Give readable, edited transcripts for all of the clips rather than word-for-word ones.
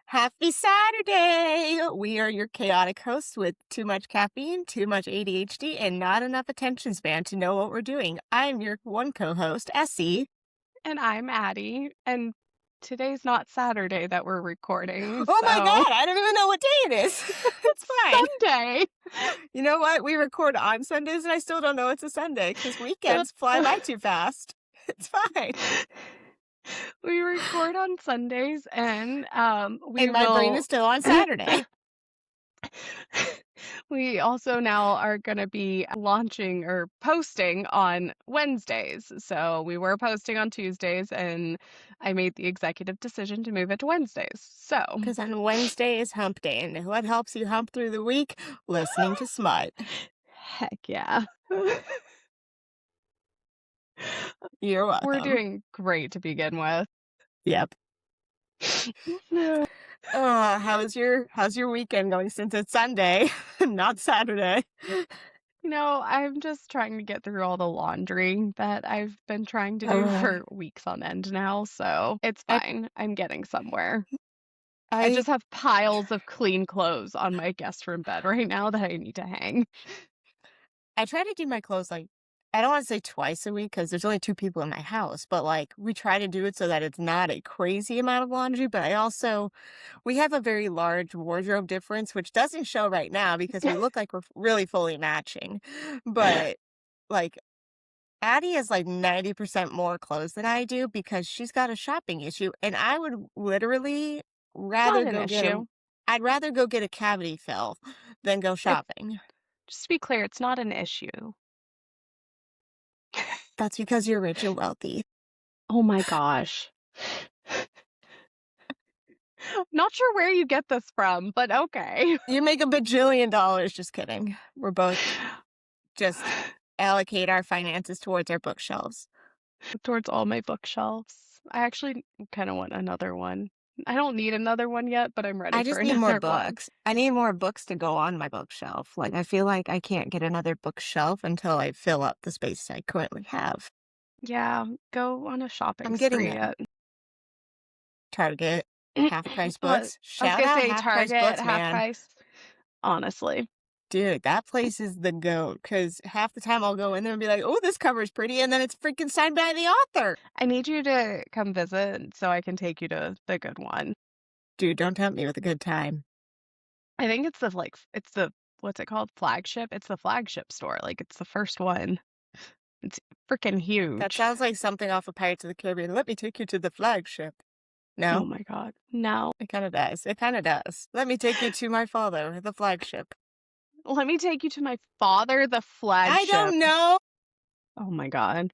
Happy Saturday! We are your chaotic hosts with too much caffeine, too much ADHD, and not enough attention span to know what we're doing. I'm your one co-host, Essie. And I'm Addie, and today's not Saturday that we're recording, Oh my so god, I don't even know what day it is. It's it's fine. Sunday. You know what? We record on Sundays and I still don't know it's a Sunday because weekends fly by too fast. It's fine. We record on Sundays, and we And my brain is will. still on Saturday. We also now are going to be launching or posting on Wednesdays. So we were posting on Tuesdays, and I made the executive decision to move it to Wednesdays. So Because on Wednesday is hump day, and what helps you hump through the week? Listening to Smut. heck yeah. You're We're welcome. doing great to begin with. Yep. How's your weekend going since it's Sunday, not Saturday? I'm just trying to get through all the laundry that I've been trying to do for weeks on end now, so it's I fine. I'm getting somewhere. I I just have piles of clean clothes on my guest room bed right now that I need to hang. I try to do my clothes like I don't want to say twice a week because there's only 2 people in my house, but like we try to do it so that it's not a crazy amount of laundry. But we have a very large wardrobe difference, which doesn't show right now because we look like we're really fully matching. But like Addie has like 90% more clothes than I do because she's got a shopping issue, and I would literally Not rather an go get a issue. I'd rather go get a cavity fill than go It's shopping. just to be clear, it's not an issue. That's because you're rich and wealthy. Oh my gosh. Not sure where you get this from, but okay. You make a bajillion dollars. Just kidding. We're both just allocate our finances towards our bookshelves. Towards all my bookshelves. I actually kind of want another one. I don't need another one yet, but I'm ready I for just need more another one. books. I need more books to go on my bookshelf. Like, I feel like I can't get another bookshelf until I fill up the space I currently have. Yeah, go on a shopping I'm getting spree there. at Target, half price Well, books. I was Shout gonna out say half price Target, books, half man. price. Honestly. Dude, that place is the GOAT. Because half the time I'll go in there and be like, oh, this cover's pretty. And then it's freaking signed by the author. I need you to come visit so I can take you to the good one. Dude, don't tempt me with a good time. I think it's the what's it called? Flagship? It's the flagship store. Like it's the first one. It's freaking That huge. sounds like something off of Pirates of the Caribbean. Let me take you to the flagship. Oh No? my God. No. It kind of does. It kind of does. Let me take you to my father, the flagship. Let me take you to my father, the I flagship. don't know. Oh my God.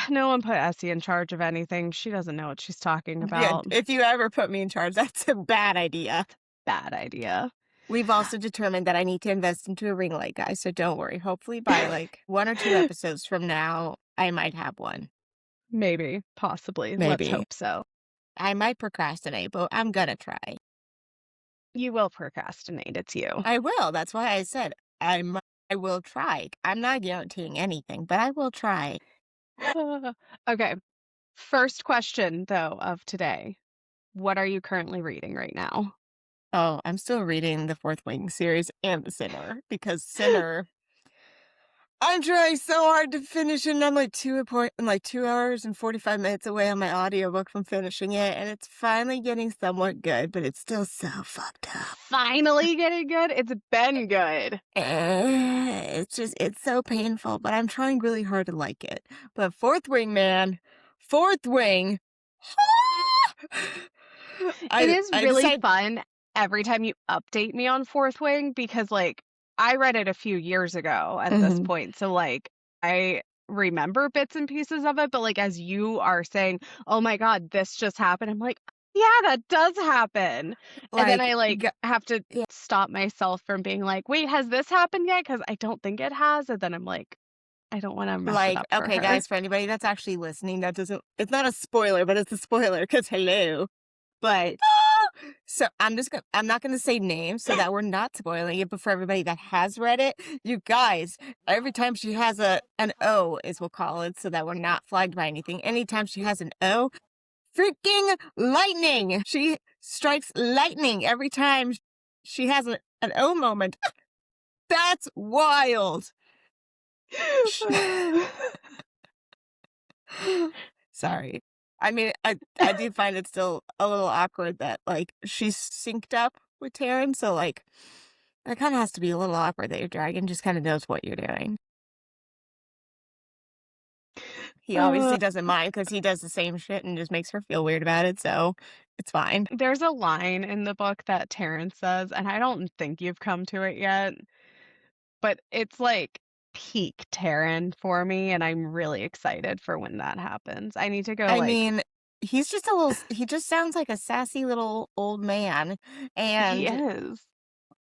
No one put Essie in charge of anything. She doesn't know what she's talking Yeah, about. if you ever put me in charge, that's a bad idea. Bad idea. We've also determined that I need to invest into a ring light, guys, so don't worry. Hopefully by like 1 or 2 episodes from now, I might have one. Maybe, possibly. Let's Maybe. hope so. I might procrastinate, but I'm gonna try. You will procrastinate. It's you. I will. That's why I said I will try. I'm not guaranteeing anything, but I will try. Okay. First question, though, of today. What are you currently reading right now? Oh, I'm still reading the Fourth Wing series and The Sinner because Sinner. I'm trying so hard to finish it, and I'm like 2 hours and 45 minutes away on my audiobook from finishing it, and it's finally getting somewhat good, but it's still so fucked up. Finally getting good? It's been good. It's so painful, but I'm trying really hard to like it. But Fourth Wing, man, Fourth Wing. It is really fun every time you update me on Fourth Wing because, like, I read it a few years ago at this point. So, like, I remember bits and pieces of it. But, like, as you are saying, oh my God, this just happened. I'm like, yeah, that does happen. And then I, have to stop myself from being like, wait, has this happened yet? Because I don't think it has. And then I'm like, I don't want to mess it up for okay, her. guys, for anybody that's actually listening, it's not a spoiler, but it's a spoiler because hello. But so I'm not gonna say names so that we're not spoiling it, but for everybody that has read it, you guys, every time she has an O is we'll call it so that we're not flagged by anything. Anytime she has an O, freaking lightning. She strikes lightning every time she has an O moment. That's wild. Sorry. I mean, I do find it still a little awkward that, like, she's synced up with Taryn, so, like, it kinda has to be a little awkward that your dragon just kinda knows what you're doing. He Uh, obviously doesn't mind because he does the same shit and just makes her feel weird about it, so it's fine. there's a line in the book that Terrence says, and I don't think you've come to it yet, but it's like peak Terran for me, and I'm really excited for when that happens. I need to go I like mean, he's just he just sounds like a sassy little old man, he and is.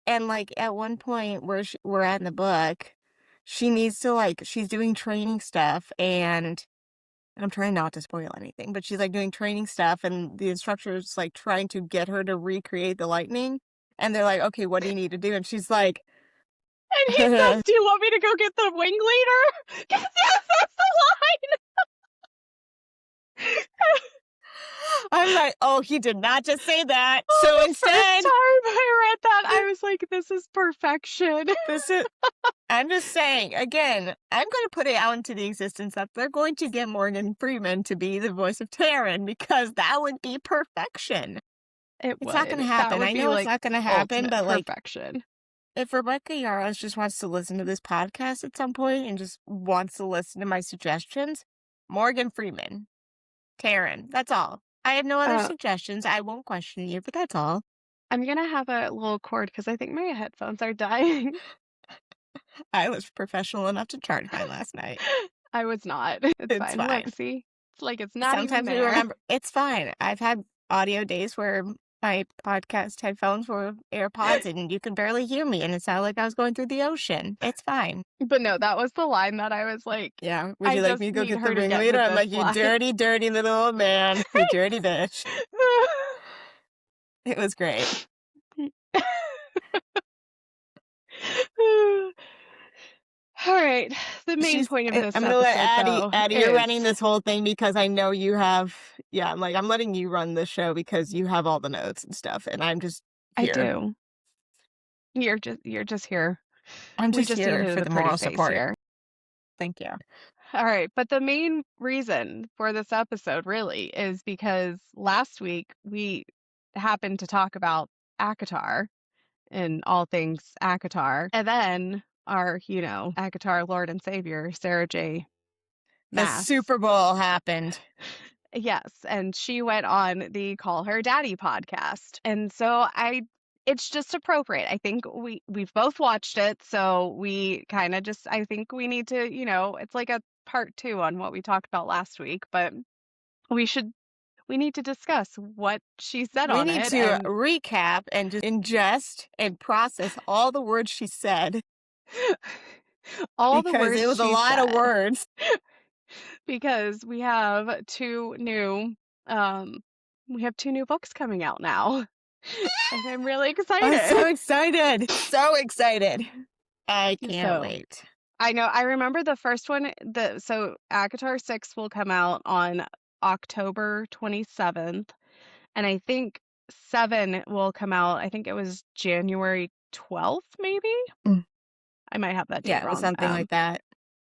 like, at one point where we're at in the book, she needs to, like, she's doing training stuff, and I'm trying not to spoil anything, but she's, like, doing training stuff, and the instructor's, like, trying to get her to recreate the lightning, and they're like, "Okay, what do you need to do?" And she's like, And he says, "Do you want me to go get the wing leader?" 'Cause yes, that's the line. I'm like, "Oh, he did not just say that." Oh, So the instead, first time I read that, I was like, "This is perfection." this is I'm just saying, again, I'm gonna put it out into the existence that they're going to get Morgan Freeman to be the voice of Taryn because that would be perfection. It It's not gonna would. That happen. would I be know it's like not gonna happen, ultimate but, like, perfection. if Rebecca Yarros just wants to listen to this podcast at some point and just wants to listen to my suggestions, Morgan Freeman, Taryn, that's all. I have no other Uh, suggestions. I won't question you, but that's all. I'm gonna have a little cord because I think my headphones are dying. I was professional enough to charge mine last night. I was not. It's It's fine. Look, fine. see? It's like it's not even Sometimes we there. remember. It's fine. I've had audio days where my podcast headphones were AirPods and you could barely hear me, and it sounded like I was going through the ocean. It's fine. But no, that was the line that I was like, Yeah. Would I you like just me to go need get the her to get to ringleader? I'm this like, you line. dirty, dirty little old man. You dirty bitch. It was great. All right. The main point of this I'm gonna let episode, though, Addie, you're is running this whole thing because I know you have, yeah, I'm letting you run this show because you have all the notes and stuff, and I'm just I here. do. You're just here. I'm We just just here needed for a the pretty moral face support. here. Thank you. All right, but the main reason for this episode really is because last week we happened to talk about ACOTAR and all things ACOTAR, and then our, ACOTAR Lord and Savior, Sarah J. The Maas. Super Bowl happened. Yes, and she went on the Call Her Daddy podcast. And so it's just appropriate. I think we've both watched it, so we kind of just I think we need to, it's like a part 2 on what we talked about last week, but we need to discuss what she said We on need it to and recap and just ingest and process all the words she said all the because words it was a she lot of said. words. Because um we have 2 new books coming out now. And I'm really I'm so excited. excited. So excited. I can't So wait. I know. I remember the first one. So ACOTAR 6 will come out on October 27th, and I think 7 will come out. I think it was January 12th, maybe. Mm. I might have that date Yeah, it was wrong. something like that.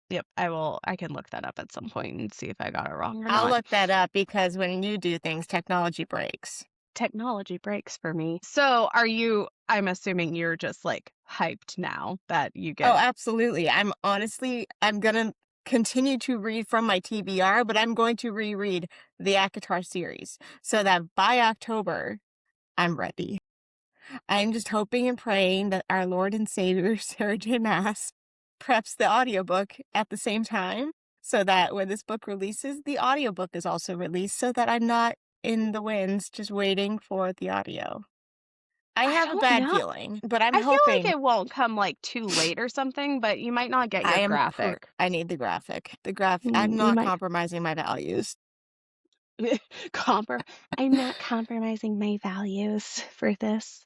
Yep. I can look that up at some point and see if I got it wrong or I'll not. look that up because when you do things, technology breaks. Technology breaks for me. So I'm assuming you're just like hyped now that you Oh, get. absolutely. I'm gonna continue to read from my TBR, but I'm going to reread the ACOTAR series so that by October, I'm ready. I'm just hoping and praying that our Lord and Savior, Sarah J. Maas, preps the audiobook at the same time so that when this book releases, the audiobook is also released so that I'm not in the winds just waiting for the audio. I I have a don't bad know. feeling, but I'm I feel like hoping. it won't come like too late or something, but you might not get your graphic. I need the graphic. I'm You not might compromising my values. compr I'm not compromising my values for this.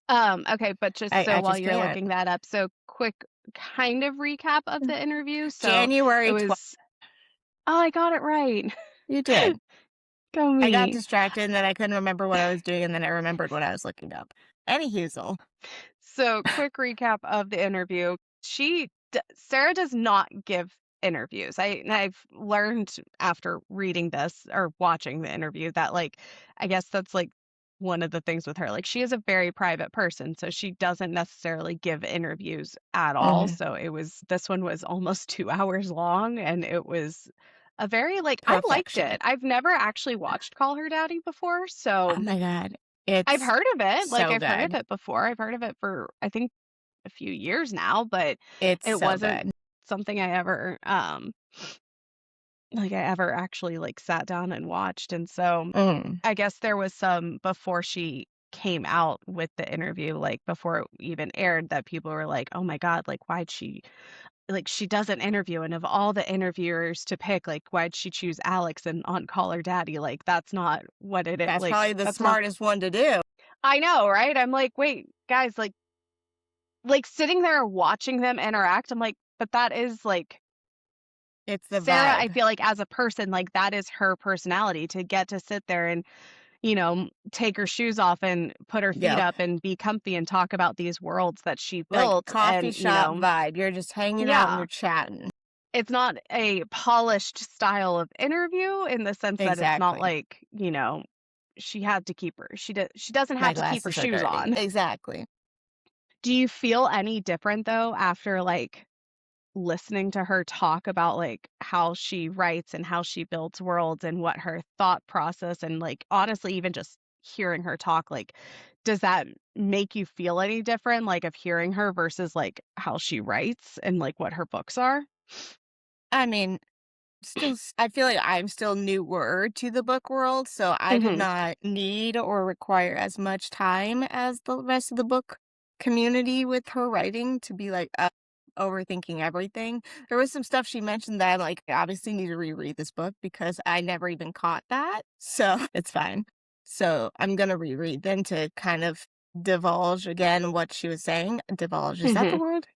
Okay, but just so I while just you're can't. looking that up, so quick kind of recap of the interview. So it January 12th. was, oh, I got it right. You did. Go I got me. distracted and then I couldn't remember what I was doing and then I remembered what I was looking up. Anyhoozle. So, quick recap of the interview. Sarah does not give interviews. I've learned after reading this or watching the interview that like I guess that's like one of the things with her. Like she is a very private person, so she doesn't necessarily give interviews at all. Mhm. So this one was almost 2 hours long and it was a very like I liked Perfection. it. I've never actually watched Call Her Daddy before, Oh so my god. I've It's heard of it, like, so I've heard of good. it before. I've heard of it for, I think, a few years now, but It's it so wasn't good. something I ever actually, like, sat down and watched, and so, Mm. I guess there was some before she came out with the interview, like, before it even aired that people were like, "Oh my god, like, why'd she" like, she does an interview, and of all the interviewers to pick, like, why'd she choose Alex and on Call Her Daddy? Like, that's not what That's probably the that's not smartest one to do. I know, right? I'm like, "Wait, guys, like, sitting there watching them interact, I'm like, but that is, like It's the Sarah, I vibe. feel like as a person, like, that is her personality to get to sit there and, take her shoes off and put her feet Yep. up and be comfy and talk about these worlds that she Like built coffee and, shop vibe. You're just hanging out and yeah. you're chatting. It's not a polished style of interview in the sense that it's not Exactly. like, she had to keep her she doesn't My have to keep her glasses are shoes dirty. on. Exactly. Do you feel any different, though, after, like, listening to her talk about, like, how she writes and how she builds worlds and what her thought process and, like, honestly, even just hearing her talk, like, does that make you feel any different, like, of hearing her versus, like, how she writes and, like, what her books are? I mean, I feel like I'm still newer to the book world, so I did Mhm. not need or require as much time as the rest of the book community with her writing to be like overthinking everything. There was some stuff she mentioned that I'm like, I obviously need to reread this book because I never even caught that. So it's fine. So I'm gonna reread then to kind of divulge again what she was saying. Divulge, is that the Mhm. word?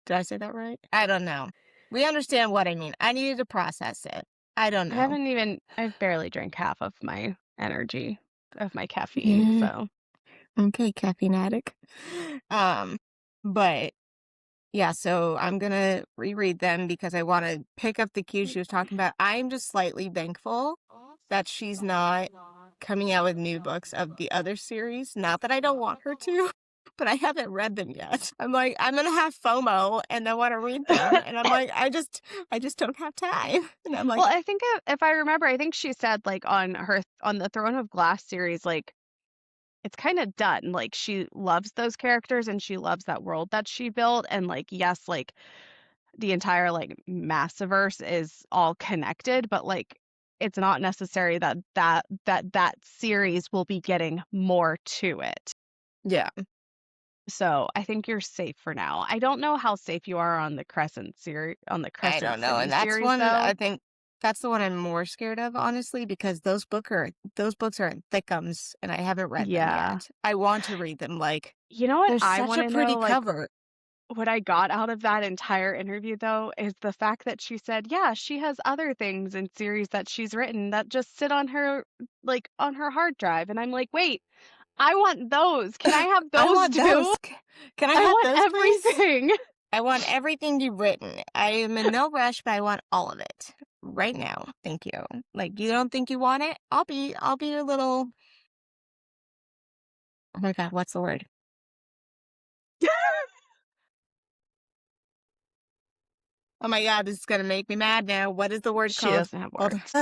Did I say that right? I don't know. We understand what I mean. I needed to process it. I don't know. I've barely drank half of my energy, of my caffeine, Yeah. so Okay, caffeine addict. Um, but yeah, so I'm gonna reread them because I want to pick up the cues she was talking about. I'm just slightly thankful that she's not coming out with new books of the other series. Not that I don't want her to, but I haven't read them yet. I'm like, I'm gonna have FOMO and I want to read them, and I'm like, I just don't have time. And I'm well, like, I think if I remember, I think she said, like, on the Throne of Glass series, like, it's kinda done, like, she loves those characters and she loves that world that she built, and, like, yes, like, the entire, like, Massiverse is all connected, but, like, it's not necessary that series will be getting more to it. yeah, So, I think you're safe for now. I don't know how safe you are on the I Crescent don't know, City and that's series, one I though. think that's the one I'm more scared of, honestly, because those books are in thickums, and I haven't read them Yeah. yet. I want to read them, like, You know what there's I such a wanna pretty know, like, cover. what I got out of that entire interview, though, is the fact that she said, yeah, she has other things in series that she's written that just sit on her like, on her hard drive, and I'm like, "Wait, I want those. Can I have I those want too? those. Can I I have want those, please? everything." I want everything you've written. I am in no rush, but I want all of it right now. Thank you. Like, you don't think you want it? I'll be your little, oh my god, what's the word? Oh my god, this is gonna make me mad now. What is the word She called? doesn't have Hold on. words.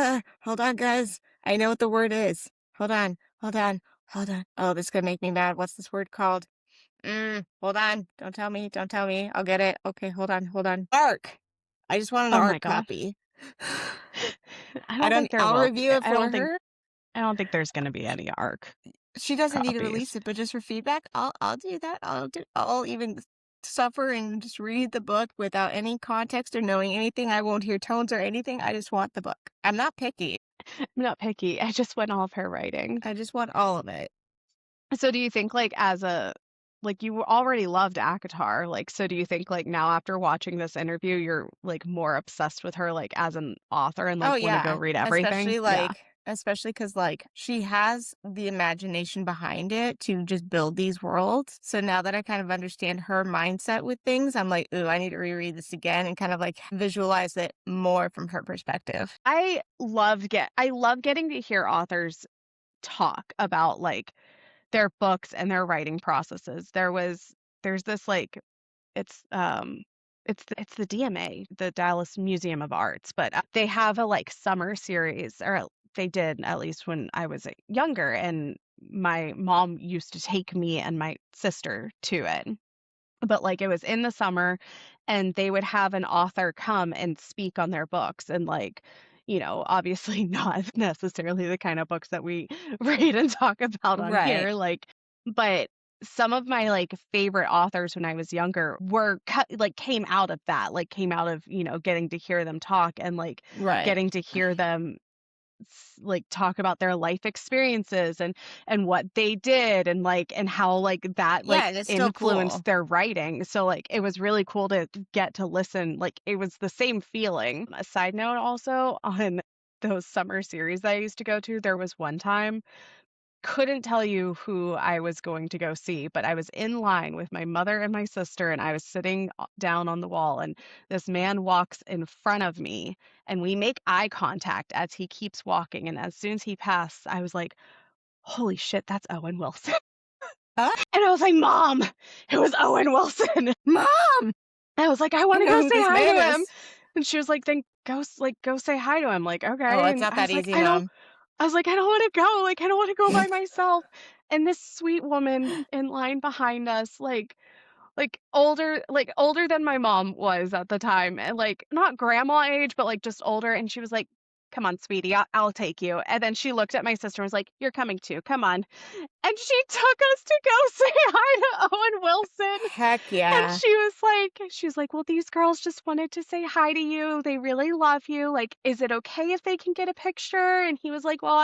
Hold on, guys. I know what the word is. Hold on. Hold on. Hold on. Oh, this is gonna make me mad. What's this word called? Hold on. Don't tell me. Don't tell me. I'll get it. Okay, hold on. Hold on. Arc. I just want an Oh my art gosh. copy. I'll review it for her. I don't think there's gonna be any ARC She doesn't need to copies. release it, but just for feedback, I'll do that. I'll even suffer and just read the book without any context or knowing anything. I won't hear tones or anything. I just want the book. I'm not picky. I'm not picky, I just went off her writing. I just want all of it. So do you think, like, you already loved ACOTAR, like, so do you think, like, now after watching this interview, you're, like, more obsessed with her, like, as an author and, Oh like, wanna go yeah, read everything? especially like Yeah. especially because like, she has the imagination behind it to just build these worlds. So now that I kind of understand her mindset with things, I'm like, "Ooh, I need to reread this again," and kind of, like, visualize it more from her perspective. I love getting to hear authors talk about, like, their books and their writing processes. There's this, like, it's, it's the DMA, the Dallas Museum of Arts, but, they have a, like, summer series, or they did, at least when I was, younger, and my mom used to take me and my sister to it. But, like, it was in the summer, and they would have an author come and speak on their books, and, like, obviously not necessarily the kind of books that we read and talk about on Right, here, like, but some of my, like, favorite authors when I was younger were came out of that, like, came out of, getting to hear them talk, and, like, right. getting to hear them like talk about their life experiences and what they did, and like and how like that Yeah, like and it's still influenced cool. their writing. So like it was really cool to get to listen. Like it was the same feeling. A side note also, on those summer series I used to go to, there was one time, couldn't tell you who I was going to go see, but I was in line with my mother and my sister, and I was sitting down on the wall, and this man walks in front of me, and we make eye contact as he keeps walking. And as soon as he passed, I was like, holy shit, that's Owen Wilson. "Huh? And I was like, Mom, it was Owen Wilson. Mom, I was like, I I want to know go who say this hi man to him. is." And she was like, then go say hi to him. Like, "Oh, okay. it's And not that easy, Mom." I was like, "I don't wanna go, like, I don't wanna go by myself." And this sweet woman in line behind us, older than my mom was at the time, and, like, not grandma age, but, like, just older, and she was like, "Come on, sweetie, I'll take you." And then she looked at my sister and was like, "You're coming too, come on." And she took us to go say hi to Owen Wilson. Heck And yeah. she was like, "Well, these girls just wanted to say hi to you. They really love you. Like, is it okay if they can get a picture?" And he was like, "Well,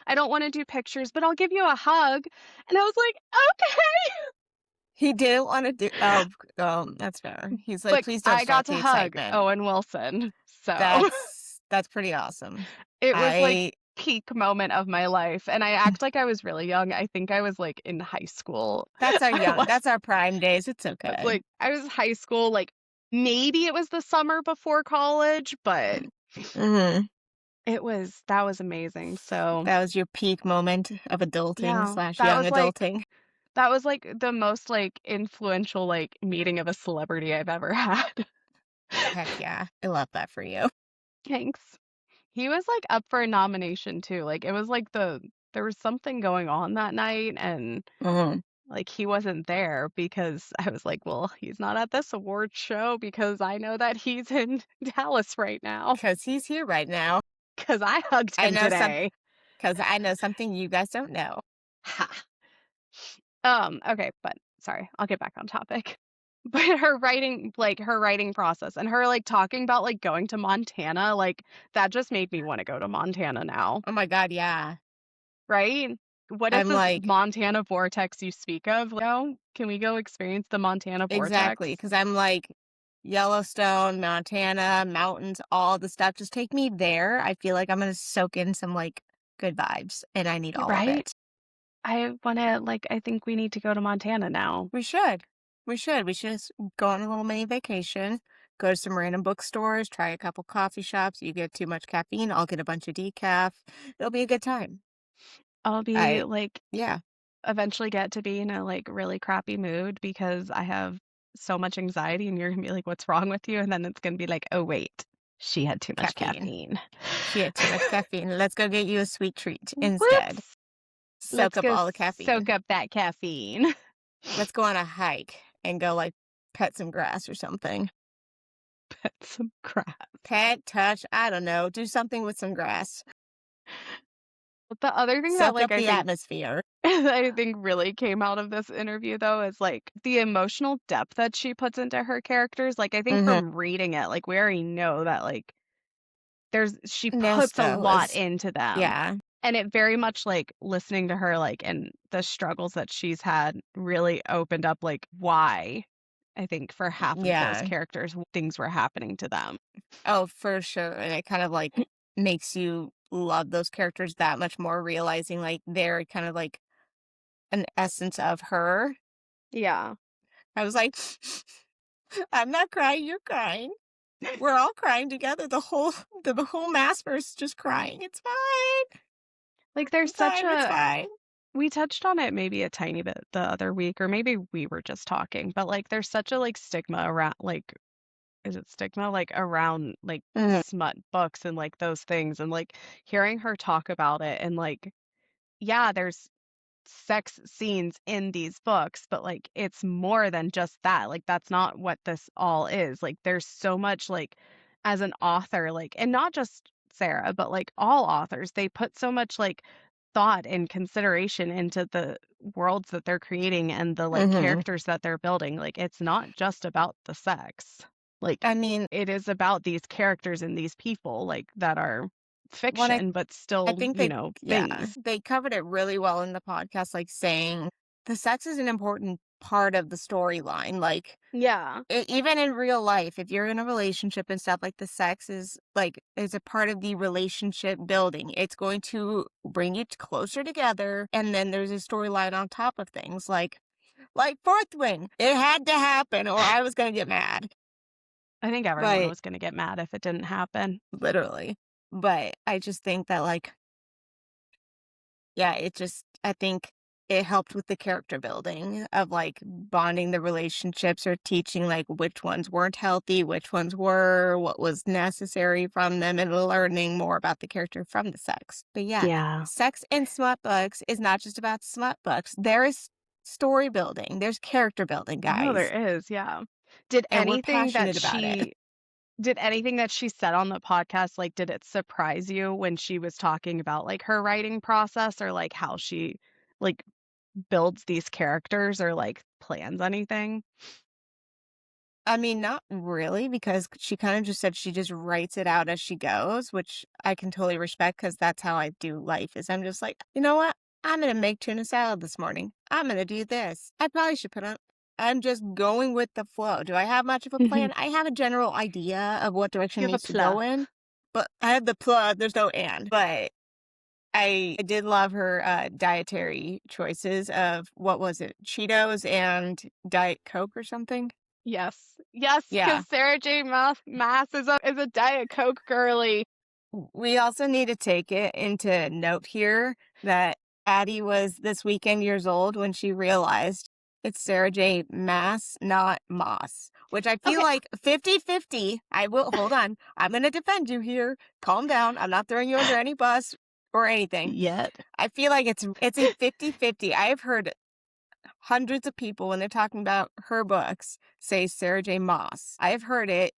I don't want to do pictures, but I'll give you a hug." And I was like, "Okay." He didn't wanna do that's fair. He's like, Like, "Please don't I got start to the hug excitement." Owen Wilson. So, That's pretty awesome. it was like I peak moment of my life, and I act like I was really young. I think I was like in high school. that's our prime days, it's okay. I was high school, like maybe it was the summer before college, but Mhm. that was amazing. So, That was your peak moment of adulting yeah, slash young adulting. that was like the most like influential like meeting of a celebrity I've ever had. Heck yeah, I love that for you. Thanks. He was like up for a nomination too. Like it was like there was something going on that night, and Mhm. like he wasn't there because I was like, well, he's not at this award show because I know that he's in Dallas right now 'Cause he's here right now. because I hugged I him know some today. 'Cause I know something you guys don't know. Ha. Okay, but sorry, I'll get back on topic. But her writing process and her, like, talking about, like, going to Montana, like, that just made me wanna go to Montana now, Oh my god, yeah. right? What is I'm this like Montana vortex you speak of? Can we go experience the Montana exactly, vortex? 'cause I'm like, Yellowstone, Montana, mountains, all the stuff, just take me there. I feel like I'm gonna soak in some, like, good vibes, and I need You're all of right? it. I think we need to go to Montana now. We should. We should just go on a little mini vacation, go to some random bookstores, try a couple coffee shops. You get too much caffeine, I'll get a bunch of decaf. It'll be a good time. I'll be, I like yeah, eventually get to be in a, like, really crappy mood because I have so much anxiety, and you're gonna be like, "What's wrong with you?" And then it's gonna be like, "Oh, wait, she had too much caffeine. caffeine." She had too much caffeine. Let's go get you a sweet treat instead. Whoops. Soak Let's up go all the soak caffeine. up that caffeine. Let's go on a hike and go, like, pet some grass or something. Pet some grass. Pet, touch, I don't know, do something with some grass. But the other thing that, Soak like, up I the think atmosphere. I think really came out of this interview, though, is, like, the emotional depth that she puts into her characters. Like, I think Mhm. from reading it, like, we already know that, like, she puts a Nespo lot is into them. yeah, And it very much, like, listening to her, like, and the struggles that she's had really opened up, like, why I think for half of those yeah. characters, things were happening to them. Oh, for sure, and it kind of, like, makes you love those characters that much more, realizing, like, they're kind of, like, an essence of her. Yeah. I was like, "I'm not crying, you're crying. We're all crying together. The whole Massiverse is just crying. It's fine. Like, there's It's such fine, it's a fine." we touched on it maybe a tiny bit the other week, or maybe we were just talking, but, like, there's such a, like, stigma around, like, is it stigma? Like, around, like, Mhm, smut books and, like, those things, and, like, hearing her talk about it and, like, yeah, there's sex scenes in these books, but, like, it's more than just that. Like, that's not what this all is. Like, there's so much, like, as an author, like, and not just Sarah, but, like, all authors, they put so much, like, thought and consideration into the worlds that they're creating and the, like, mhm. characters that they're building. Like, it's not just about the sex. Like, I mean, it is about these characters and these people, like, that are when fiction, but I still, think they yeah, things. they covered it really well in the podcast, like, saying the sex is an important part of the storyline, like, Yeah. even in real life, if you're in a relationship and stuff, like, the sex is a part of the relationship building. It's going to bring you closer together, and then there's a storyline on top of things, like Fourth Wing. It had to happen or I was gonna get mad, I think everyone but was gonna get mad if it didn't happen. literally. But I just think that, like, yeah, I think it helped with the character building of, like, bonding the relationships or teaching, like, which ones weren't healthy, which ones were, what was necessary from them, and learning more about the character from the sex. But yeah, Yeah. sex in smut books is not just about smut books. There is story building, there's character building, No, there guys, is, yeah. Did and we're anything that passionate about it. she did anything that she said on the podcast, like, did it surprise you when she was talking about, like, her writing process or, like, how she, like, builds these characters or, like, plans anything? I mean, not really, because she kind of just said she just writes it out as she goes, which I can totally respect because that's how I do life. Is I'm just like, you know what? I'm gonna make tuna salad this morning. I'm gonna do this. I probably should put on. I'm just going with the flow. Do I have much of a Mhm. plan? I have a general idea of what direction You it have a needs to go pla. in, but I have the plug. There's no and. But I did love her dietary choices of what was it, Cheetos and Diet Coke or something. Yes. Yes, Yeah. because Sarah J. Maas is a Diet Coke girly. We also need to take it into note here that Addie was this weekend years old when she realized it's Sarah J. Mass, not Moss, which I feel Okay. like 50-50. I will, hold on. I'm going to defend you here. Calm down. I'm not throwing you under any bus or anything. Yet. I feel like it's a 50-50. I've heard hundreds of people when they're talking about her books say Sarah J. Moss. I've heard it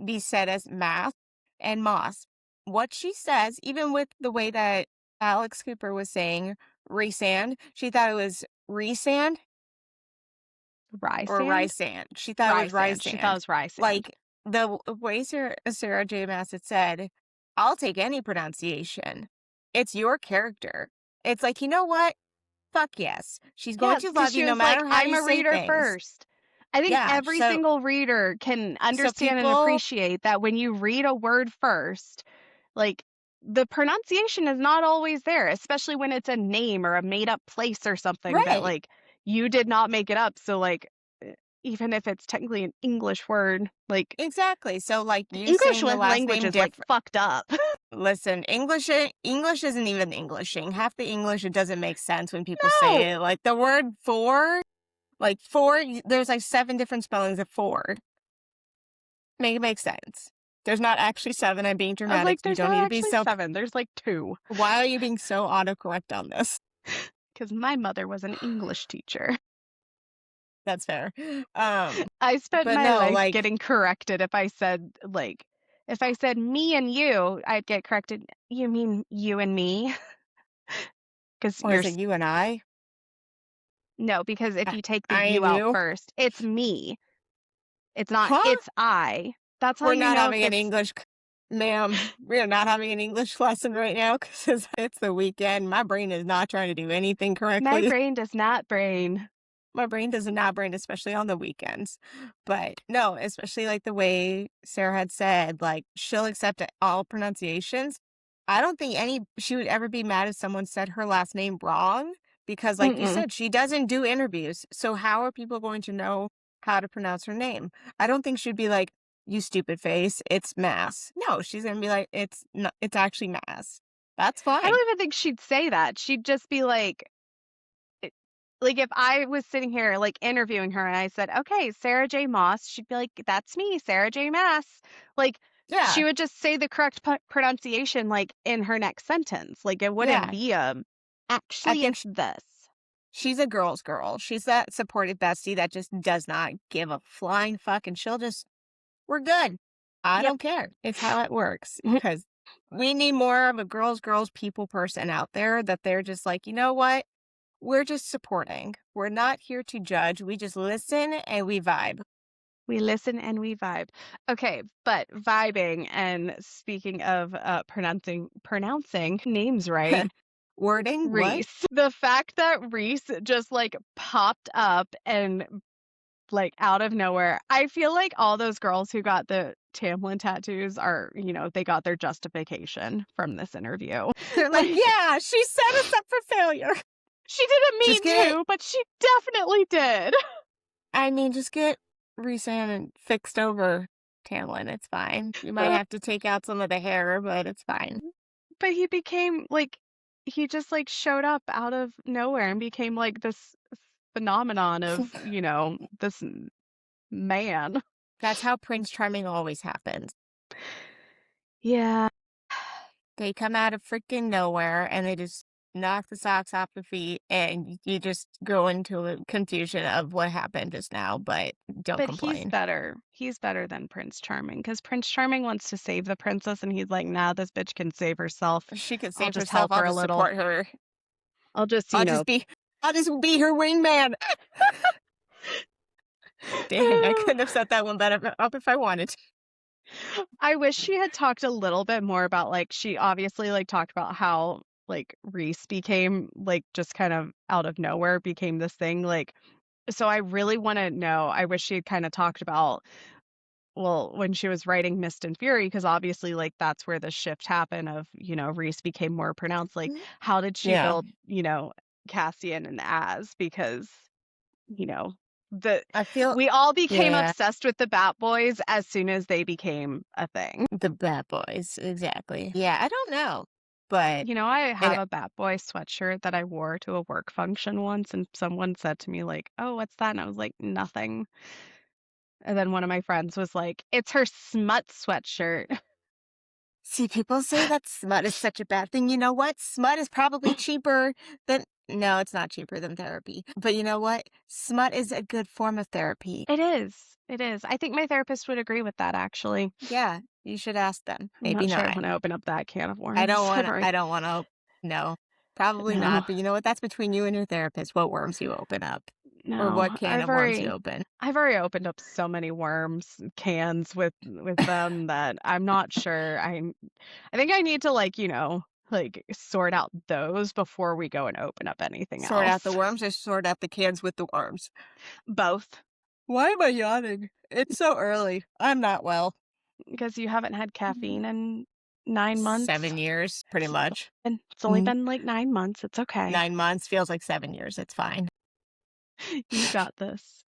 be said as math and moss. What she says, even with the way that Alex Cooper was saying resand, she thought it was resand or Rysand? rysand. She thought it was Rysand. She thought it rysand. was Rysand. Like the way Sarah J. Maas had said, I'll take any pronunciation. It's your character. It's like, you know what? Fuck yes. She's going Yes, to because love you she no was like, matter how "I'm you a say reader things. first." I think Yeah, every single reader can so understand and people appreciate that when you read a word first, like, the pronunciation is not always there, especially when it's a name or a made up place or something that, right, like, you did not make it up. So, like, even if it's technically an English word, like, exactly. So, like, the you English saying the last language name is, like, different. fucked up. Listen, English isn't even Englishing. Half the English, it doesn't make sense when people say No! it. Like, the word for, like, there's, like, 7 different spellings of Ford. Make it make sense. There's not actually 7, I'm being I was dramatic. like, You "There's don't not need to be actually so 7, there's, like, 2." why are you being so autocorrect on this? Because my mother was an English teacher. That's fair. Um, I spent but my no, life like, getting corrected if I said me and you, I'd get corrected. You mean you and me? Because or is it you and I? no, because if I you take the I you and out you? first, it's me. It's not, Huh? it's I. That's how We're you not know if having an it's English ma'am, we are not having an English lesson right now because it's the weekend. My brain is not trying to do anything my correctly. brain does not brain. My brain does not brain, especially on the weekends. But no, especially like the way Sarah had said, like she'll accept all pronunciations. I don't think she would ever be mad if someone said her last name wrong because, like you Mm-mm. said, she doesn't do interviews. So how are people going to know how to pronounce her name? I don't think she'd be like, "You stupid face, it's Mass." No, she's gonna be like, "It's not, it's actually Mass." That's I fine. don't even think she'd say that. She'd just be it like, if I was sitting here, like, interviewing her and I said, "Okay, Sarah J. Maas," she'd be like, "That's me, Sarah J. Maas." Like, she Yeah, would just say the correct pronunciation, like, in her next sentence. Like, it wouldn't yeah. be, I "Actually, think it's this." she's a girl's girl. She's that supportive bestie that just does not give a flying fuck, and she'll just, "We're good. I Yep. don't care." It's how it works. Because we need more of a girls people person out there that they're just like, "You know what? We're just supporting. We're not here to judge. We just listen and we vibe." We listen and we vibe. Okay, but vibing and speaking of, pronouncing names right, Wording? What? Reese. The fact that Reese just, like, popped up and, like, out of nowhere, I feel like all those girls who got the Tamlin tattoos are, they got their justification from this interview. They're like, Like, "Yeah, she set us up for failure." she didn't Just mean get to, but she definitely did. I mean, just get Rhysand fixed over Tamlin, it's fine. You might have to take out some of the hair, but it's fine. But he became like he just, like, showed up out of nowhere and became, like, this phenomenon of, this man. That's how Prince Charming always happens. Yeah. They come out of freaking nowhere and they just knock the socks off the feet, and you just go into a confusion of what happened just now, but don't But he's complain. better. He's better than Prince Charming because Prince Charming wants to save the princess, and he's like, "Nah, this bitch can save herself. She can I'll save just herself, help I'll her a just little. support her. I'll just, I'll just be I'll just be her wingman. Dang, I couldn't have set that one better up if I wanted. I wish she had talked a little bit more about, like, she obviously, like, talked about how, like, Reese became, like, just kind of out of nowhere became this thing, like, so I really wanna know, I wish she had kinda talked about, well, when she was writing Mist and Fury, because obviously, like, that's where the shift happened of, Reese became more pronounced, like, Mm. how did she Yeah, build, Cassian and Az? Because, you know, the I feel we all became yeah, obsessed with the Bat Boys as soon as they became a thing. the bad boys, exactly. Yeah, I don't know, but I have and a Bat Boy sweatshirt that I wore to a work function once, and someone said to me, like, "Oh, what's that?" And I was like, "Nothing." And then one of my friends was like, "It's her smut sweatshirt." see, people say that smut is such a bad thing. You know what? Smut is probably cheaper than no, it's not cheaper than therapy. But you know what? Smut is a good form of therapy. It is. It is. I think my therapist would agree with that, actually. Yeah, you should ask them. I'm Maybe not sure I not. wanna open up that can of worms. I've already I don't wanna no, probably no, not, but you know what? That's between you and your therapist, what worms you open up or no. what can of worms you open. I've already opened up so many worms cans with them that I'm not sure. I think I need to, like, like, sort out those before we go and open up anything Sort out the else. worms or sort out the cans with the worms? Both, Why am I yawning? It's so early. I'm not well. because you haven't had Mhm. caffeine in 9 months. 7 years, pretty much. And it's only Mm, been, like, 9 months, it's okay. 9 months feels like 7 years, it's fine. You got this.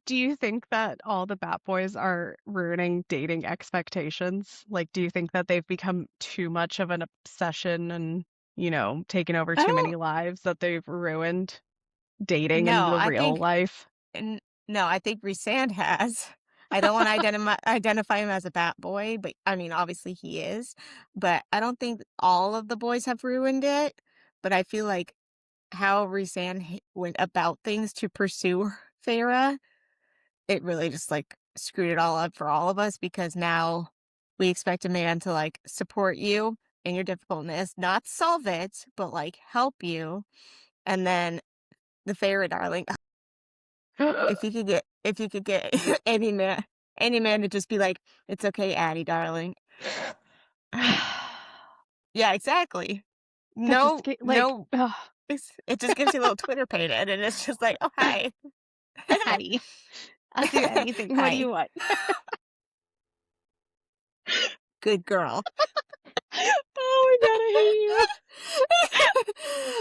Do you think that all the Bat Boys are ruining dating expectations? Like, do you think that they've become too much of an obsession and, taken over I too don't many lives that they've ruined dating in know, the real life? n no, I think Rhysand has. I don't wanna identify him as a bat boy, but, I mean, obviously he is, but I don't think all of the boys have ruined it, but I feel like how Rhysand went about things to pursue Feyre, it really just, like, screwed it all up for all of us because now we expect a man to, like, support you in your difficultness, not solve it, but, like, help you, and then the Feyre darling, if you could get any man to just be like, "It's okay, Addie, darling." Yeah, exactly. That just No, like, no, ugh, it just gives you a little Twitter pated, and it's just like, "Oh, hi." Hattie, I'll do anything. What do Hi. you want? Good girl. Oh my god, I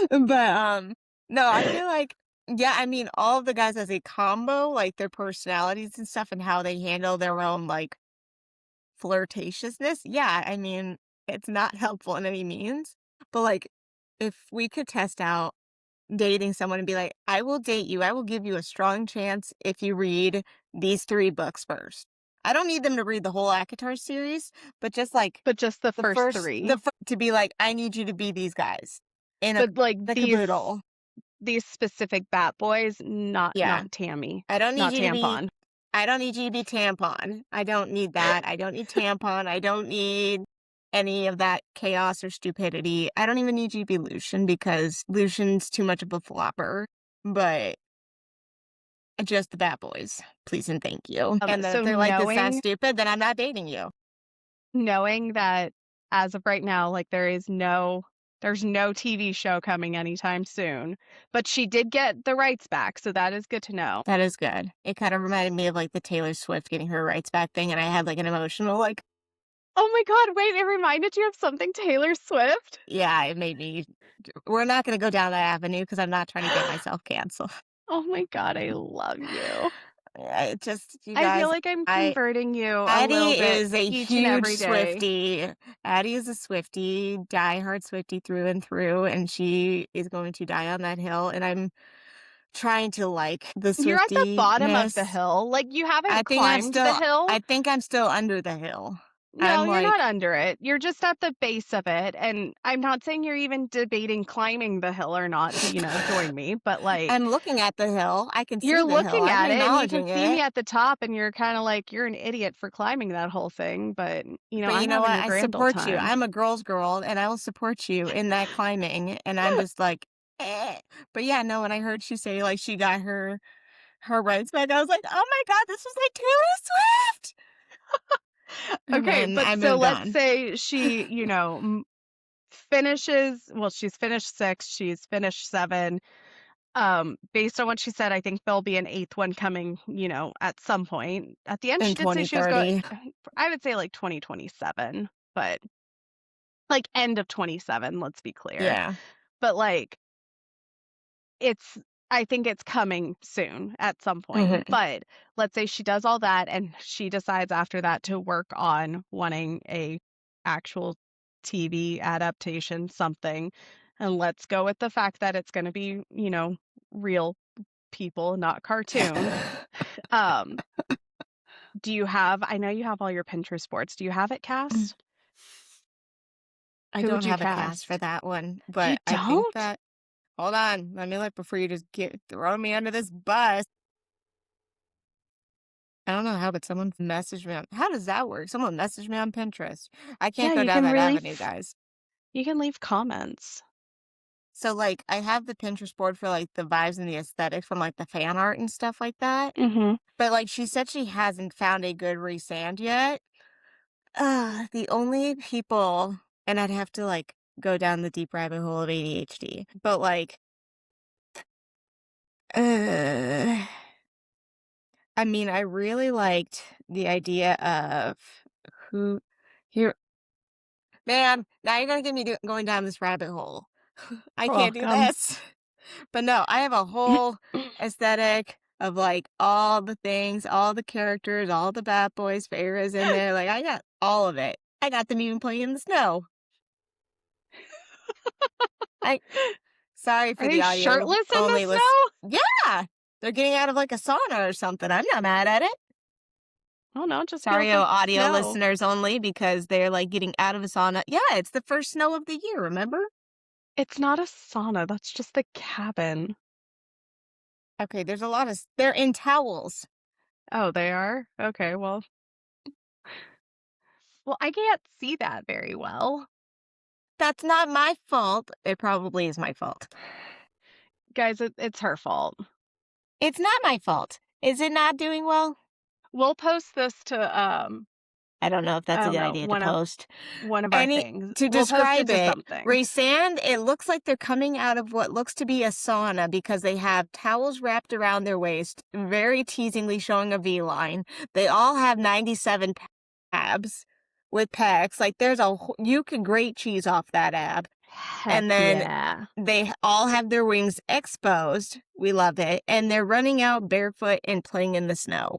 hate you. But, no, I feel like yeah, I mean, all of the guys as a combo, like, their personalities and stuff and how they handle their own, like, flirtatiousness, yeah, I mean, it's not helpful in any means, but, like, if we could test out dating someone and be like, "I will date you, I will give you a strong chance if you read these 3 books first." I don't need them to read the whole ACOTAR series, but just, like, But just the the first first the 3. fir to be like, "I need you to be these guys in a But, like, the caboodle." these specific bat boys, Yeah. not Tammy, I don't need not you to be Tampon. I don't need you to be tampon. I don't need that. I don't need tampon. I don't need any of that chaos or stupidity. I don't even need you to be Lucian because Lucian's too much of a flopper. But just the bad boys, please and thank you. And then if So they're like, "This sounds stupid," then I'm not dating you. knowing that as of right now, like, there's no TV show coming anytime soon, but she did get the rights back, so that is good to know. That is good. It kind of reminded me of like the Taylor Swift getting her rights back thing, and I had like an emotional like, Oh my god, wait, it reminded you of something Taylor Swift? yeah, it made me. We're not going to go down that avenue because I'm not trying to get myself canceled. Oh my god, I love you. It just, you I feel guys, like I'm I converting you a little Addie bit is a each and huge every day. Swiftie. Addie is a Swiftie, diehard Swiftie through and through, and she is going to die on that hill. And I'm trying to like the You're at the bottom of the Swiftiness. hill, like, you I haven't think I'm climbed the still, hill. I think I'm still under the hill. No, I'm you're not like, under it. You're just at the base of it, and I'm not saying you're even debating climbing the hill or not to, join me, but, like, I'm looking at the hill. I can see you're the hill. looking I'm at it and you can acknowledging see me it. at the top and you're kinda like, "You're an idiot for climbing that whole thing," but, But you I'm know having what? a I grand old support you. time. I'm a girl's girl, and I will support you in that climbing. And I'm just like, eh. But yeah, no. When I heard she say like she got her rights back, I was like, oh my god, this was like Taylor Swift. And Okay, then but I so moved let's on. say she, she's finished 6, she's finished 7. Based on what she said, I think there'll be an 8th one coming, at some point. At the end, In she did say she was going 2030. I would say, like, 2027, but, like, end of 27, let's be clear. Yeah. But, like, it's I think it's coming soon at some point, Hmm. but let's say she does all that and she decides after that to work on wanting a actual TV adaptation, something, and let's go with the fact that it's gonna be, real people, not cartoons. Um, do you have I know you have all your Pinterest boards. Do you have it cast? I Who don't would you have a cast for cast? that one, You but I think don't? that. Hold on, let me look before you just get throw me under this bus. I don't know how, but someone messaged me on how does that work? Someone messaged me on Pinterest. I Yeah, can't go down that avenue, guys. you can leave comments. So, like, I have the Pinterest board for, like, the vibes and the aesthetic from, like, the fan art and stuff like that, Mhm. but, like, she said she hasn't found a good resand yet. The only people and I'd have to, like, go down the deep rabbit hole of ADHD, but, like, uh, I mean, I really liked the idea of who here man, now you're gonna get me going down this rabbit hole. I can't do Welcome. this. But no, I have a whole aesthetic of like all the things, all the characters, all the bad boys, Feyre's in there. Like I got all of it. I got them even playing in the snow. I sorry Are for they the audio shirtless in the only list. snow? Yeah, they're getting out of like a sauna or something. I'm not mad at it. I don't know, it just feels Sorry, like audio snow. listeners only because they're like getting out of a sauna. Yeah, it's the first snow of the year. Remember? It's not a sauna, that's just the cabin. Okay, there's a lot of. They're in towels. Oh, they are? Okay, well, I can't see that very well. That's not my fault. It probably is my fault. Guys, it's her fault. It's not my fault. Is it not doing well? We'll post this to, I don't know if I that's a don't good know, idea to post. one of our Any things. to We'll post it describe to it, something. Raysand, it looks like they're coming out of what looks to be a sauna because they have towels wrapped around their waist, very teasingly showing a V line. They all have 97 abs, with packs. Like, there's you can grate cheese off that ab. Heck And then yeah. they all have their wings exposed. We love it. And they're running out barefoot and playing in the snow.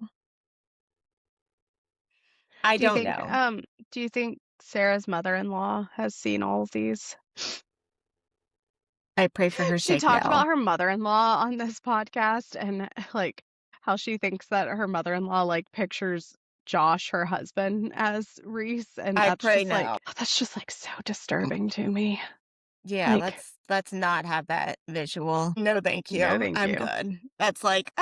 I Do you don't think, know. do you think Sarah's mother-in-law has seen all of these? I pray for her She sake, talked no. about her mother-in-law on this podcast and, like, how she thinks that her mother-in-law, like, pictures Josh, her husband, as Reese, and I pray no. that's just, like, so disturbing to me. Yeah, Like, let's not have that visual. No, thank no, you. thank I'm you. good. That's like, "Ah,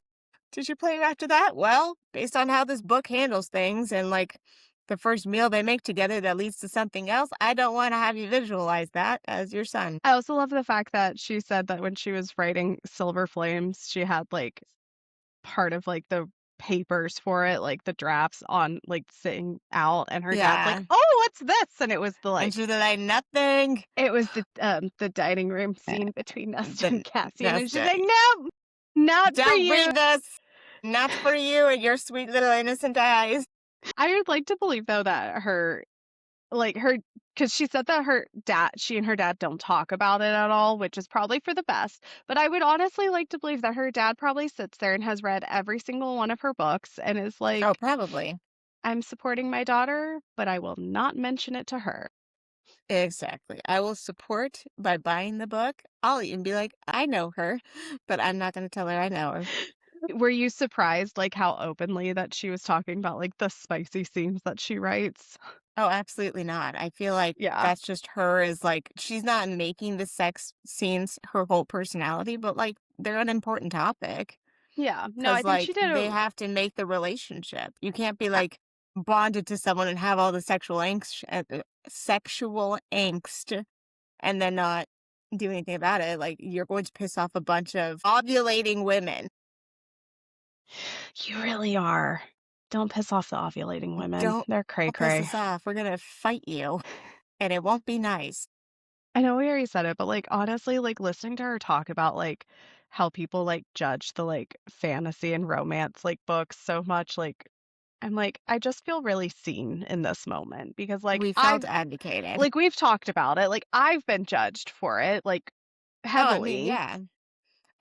did you play it after that? Well, based on how this book handles things and like the first meal they make together that leads to something else, I don't want to have you visualize that as your son." I also love the fact that she said that when she was writing Silver Flames, she had, like, part of, like, the papers for it, like, the drafts on, like, sitting out, and her dad's like, Yeah. "Oh, what's this?" And it was And she's like, nothing. the dining room scene between Nesta and Then Cassian, and that's she's it. like, "No, not for Don't you." read this. Not for you and your sweet little innocent eyes. I would like to believe, though, that her, because she said that she and her dad don't talk about it at all, which is probably for the best. But I would honestly like to believe that her dad probably sits there and has read every single one of her books and is Oh, like, probably. I'm supporting my daughter, but I will not mention it to her. Exactly. I will support by buying the book. I'll even be like, I know her, but I'm not going to tell her I know her. Were you surprised, like, how openly that she was talking about, like, the spicy scenes that she writes? Oh, absolutely not. I feel like Yeah. that's just her is like, she's not making the sex scenes her whole personality, but like they're an important topic Yeah. No, I because think she like did they a have to make the relationship. You can't be I like bonded to someone and have all the sexual angst and then not do anything about it. Like you're going to piss off a bunch of ovulating women. You really are. Don't piss off the ovulating women. Don't They're cray piss cray. us off. We're gonna fight you, and it won't be nice. I know we already said it, but, like, honestly, like, listening to her talk about, like, how people, like, judge the, like, fantasy and romance, like, books so much, like, I'm like, I just feel really seen in this moment because, like, We felt advocated. we've talked about it, like, I've been judged for it, like, Oh, I mean, heavily, yeah.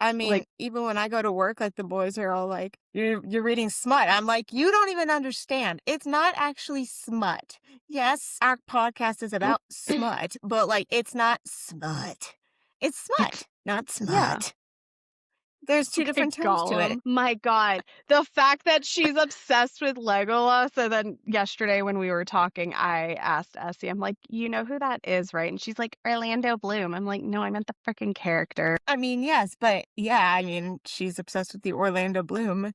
I mean, like, even when I go to work, like the boys are all like, "You're reading smut." I'm like, "You don't even understand. It's not actually smut. Yes, our podcast is about smut, but like, it's not smut. It's it's smut, not yeah. smut. There's two Okay, different terms to it." Gollum. My God. The fact that she's obsessed with Legolas, and then yesterday when we were talking, I asked Essie, I'm like, "You know who that is, right?" And she's like, "Orlando Bloom." I'm like, "No, I meant the freaking character." I mean, yes, but yeah, I mean, she's obsessed with the Orlando Bloom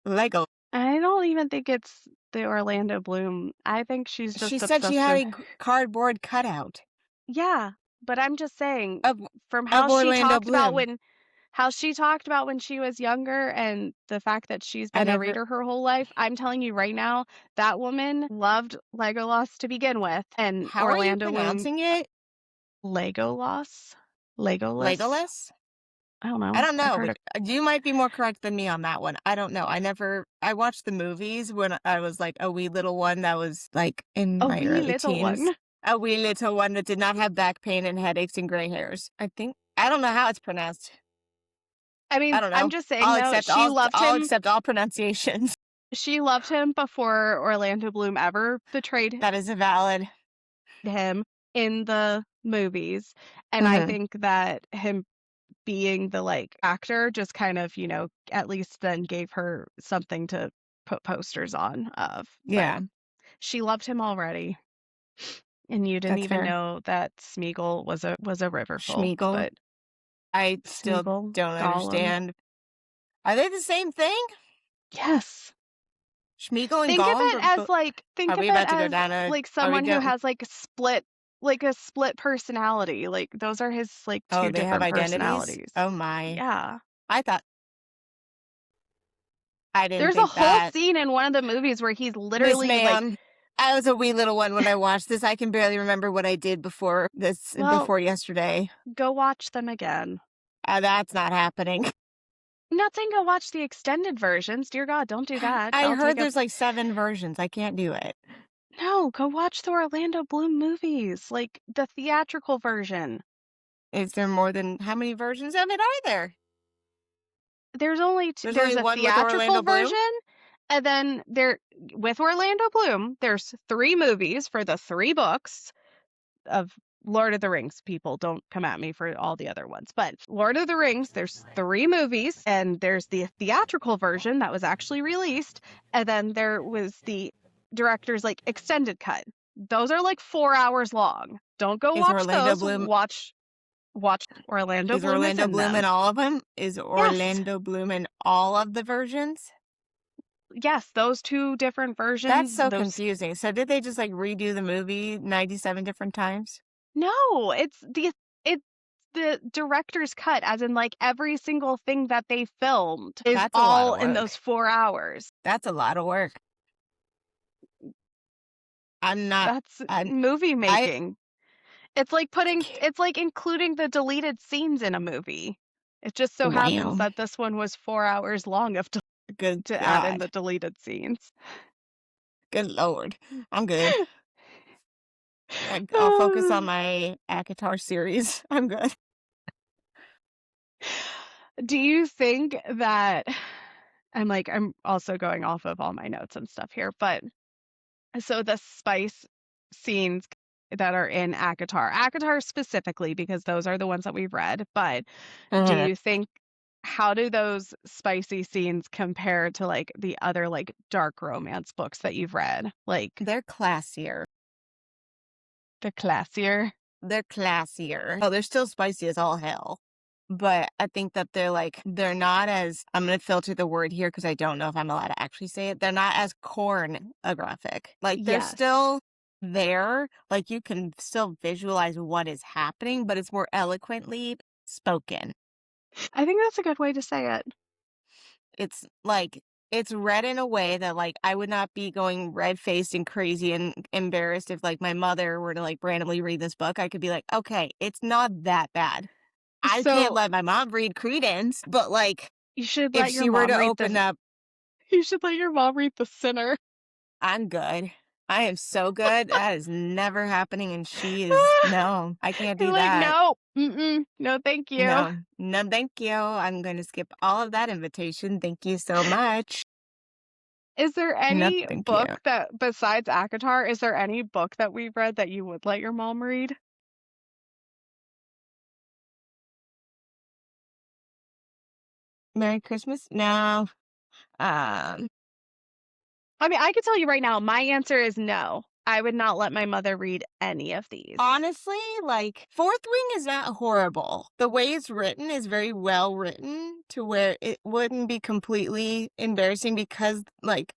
Lego. I don't even think it's the Orlando Bloom. I think she's She just said she obsessed had with a cardboard cutout Yeah, but I'm just saying, of from Orlando Bloom. how she talked about when she was younger and the fact that she's I been a never. reader her whole life, I'm telling you right now, that woman loved Legolas to begin with, and How are you Orlando Bloom pronouncing it? Legolas? Legolas? Legolas? I don't I know. don't I've know, heard but it. you might be more correct than me on that one. I don't know. I watched the movies when I was like a wee little one that was like in A my wee early little teens. one. A wee little one that did not have back pain and headaches and gray hairs. I don't know how it's pronounced. I I mean, don't I'm know. just saying though, I'll accept all pronunciations. she loved him before Orlando Bloom ever betrayed That is a valid. him in the movies, and I Mhm. think that him being the, like, actor just kind of, at least then gave her something to put posters on of, but Yeah, she loved him already, and you didn't that's even fair. know that Smeagol was a river folk, Schmeagol. but I still Smeagol, don't Gollum. understand. Are they the same thing? Yes. Schmeagol and Gollum Think are of we it about to go as, down a like, are we someone who going has, like, a split personality, like, those are his, like, Oh, 2 they have different identities? personalities. Oh my. Yeah. I thought I didn't There's a think whole that. scene in one of the movies where he's Miss literally, like, ma'am, I was a wee little one when I watched this. I can barely remember what I did well, before yesterday. go watch them again. That's not happening. I'm not saying go watch the extended versions. Dear God, don't do that. I That'll heard take up there's like 7 versions. I can't do it. No, go watch the Orlando Bloom movies, like the theatrical version. Is there more than how many versions of it are there? There's There's only a one with theatrical Orlando Bloom? version, and then there with Orlando Bloom, there's 3 movies for the 3 books of Lord of the Rings. People don't come at me for all the other ones, but Lord of the Rings, there's 3 movies, and there's the theatrical version that was actually released, and then there was the director's, like, extended cut. Those are, like, 4 hours long. Don't go Is watch Orlando those, Bloom watch Orlando is Bloom is Orlando in Bloom in them. all of them? Is Yes. Orlando Bloom in all of the versions? Yes, those 2 different That's versions, so those confusing. So did they just, like, redo the movie 97 different times? No, it's the director's cut, as in, like, every single thing that they filmed is That's a lot all of in those work. 4 hours. That's a lot of work. I'm not That's I'm movie I making. It's like including the deleted scenes in a movie. It just so happens wow. that this one was 4 hours long of Good to add in God. the deleted scenes. Good Lord. I'm good. I'll focus on my ACOTAR series. I'm good. Do you think that I'm also going off of all my notes and stuff here, but so the spice scenes that are in ACOTAR specifically, because those are the ones that we've read, but do Mhm. you think how do those spicy scenes compare to, like, the other, like, dark romance books that you've read? Like, They're classier. the classier? They're classier. Oh, they're still spicy as all hell. But I think that they're not as, I'm gonna filter the word here because I don't know if I'm allowed to actually say it. They're not as cornographic. Like they're Yes. still there. Like you can still visualize what is happening, but it's more eloquently spoken. I think that's a good way to say it. It's like it's read in a way that like I would not be going red faced and crazy and embarrassed if like my mother were to like randomly read this book. I could be like, okay, it's not that bad. I can't So, let my mom read Credence, but like you should if let your she were mom to read open the up, you should let your mom read The Sinner. I'm good. I am so good. That is never happening. And she is, no, I can't You're do like, that. "No, mm-mm, no, thank you." No, no, thank you. I'm going to skip all of that invitation. Thank you so much. Is there No, any thank you. book that besides ACOTAR, is there any book that we've read that you would let your mom read? Merry Christmas? No. Um, I mean, I can tell you right now, my answer is no. I would not let my mother read any of these. honestly, like, Fourth Wing is not horrible. The way it's written is very well written to where it wouldn't be completely embarrassing because, like,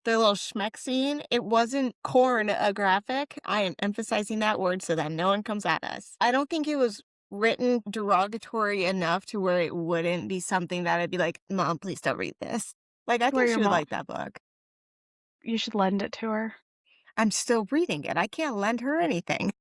the little schmeck scene, it wasn't corn-graphic. I am emphasizing that word so that no one comes at us. I don't think it was written derogatory enough to where it wouldn't be something that I'd be like, "Mom, please don't read this." Like, I Where think your she would mom like that book. you should lend it to her. I'm still reading it. I can't lend her anything.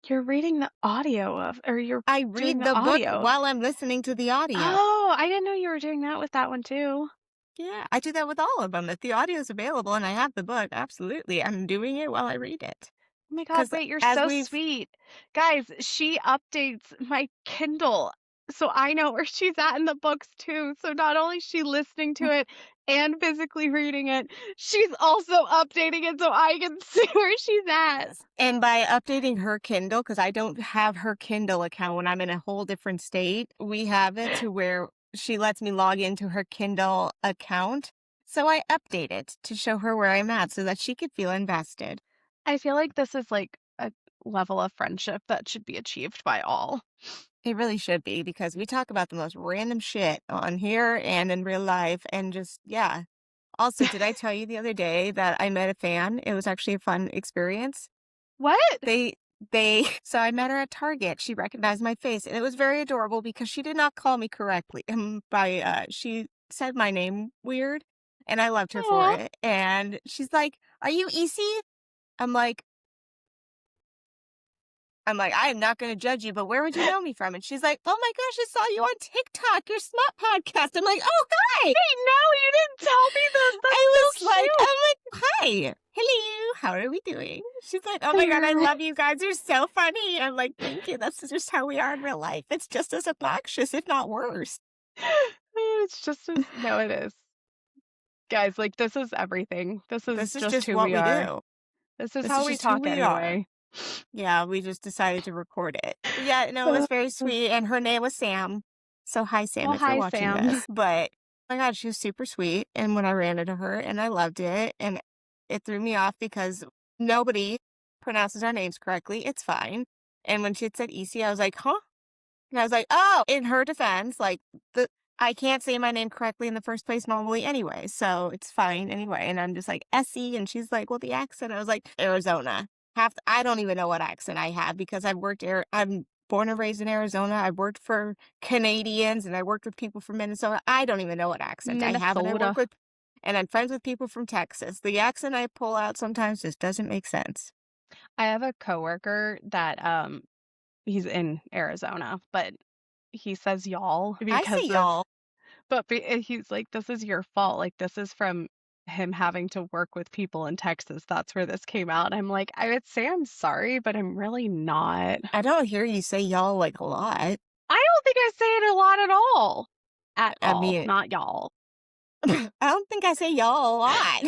You're reading the audio of or you're I doing read the the book audio. while I'm listening to the audio. Oh, I didn't know you were doing that with that one too. Yeah, I do that with all of them. If the audio is available and I have the book, absolutely, I'm doing it while I read it. Oh my god, Because wait, you're as so we've sweet. Guys, she updates my Kindle, so I know where she's at in the books too. So not only is she listening to it and physically reading it, she's also updating it so I can see where she's at. Yes. And by updating her Kindle, because I don't have her Kindle account when I'm in a whole different state, we have it to where she lets me log into her Kindle account. So I update it to show her where I'm at so that she could feel invested. I feel like this is like a level of friendship that should be achieved by all. It really should be because we talk about the most random shit on here and in real life and just, yeah. Also, did I tell you the other day that I met a fan? It was actually a fun experience. What? They so I met her at Target. She recognized my face, and it was very adorable because she did not call me correctly. She said my name weird, and I loved her for Aw. it. And she's like, "Are you EC?" I'm like, I'm like, "I am not gonna judge you, but where would you know me from?" And she's like, "Oh my gosh, I saw you on TikTok, your Smut podcast." I'm like, "Oh, hi." Wait, no, you didn't tell me this. I That's was so like cute. I'm like, "Hi. Hello. How are we doing?" She's like, "Oh my god, I You're love you guys. You're so funny." I'm like, "Thank you. That's just how we are in real life. It's just as obnoxious, if not worse." It's just as no, it is. Guys, like, this is everything. This is This is just just who what we we are. do. This is This is how we just who talk we are. anyway. Yeah, we just decided to record it. But yeah, no, it was Uh, very sweet, and her name was Sam. So hi, Sam, well, if you're hi, watching Sam. this. But oh my god, she was super sweet, and when I ran into her, and I loved it, and it threw me off because nobody pronounces our names correctly. It's fine. And when she had said EC, I was like, huh? And I was like, "Oh," in her defense, like, the I can't say my name correctly in the first place normally anyway, so it's fine anyway, and I'm just like, "Essie," and she's like, "Well, the accent." I was like, "Arizona." I don't even know what accent I have because I'm born and raised in Arizona, I've worked for Canadians, and I worked with people from Minnesota. I don't even know what accent I have, and Minnesota. I'm friends with people from Texas. The accent I pull out sometimes just doesn't make sense. I have a coworker that, he's in Arizona, but he says y'all I say because of y'all. he's like, "This is your fault, like, this is from him having to work with people in Texas, that's where this came out." I'm like, I would say I'm sorry, but I'm really not. I don't hear you say y'all, like, a lot. I don't think I say it a lot at all. At I all, mean not y'all. I don't think I say y'all a lot.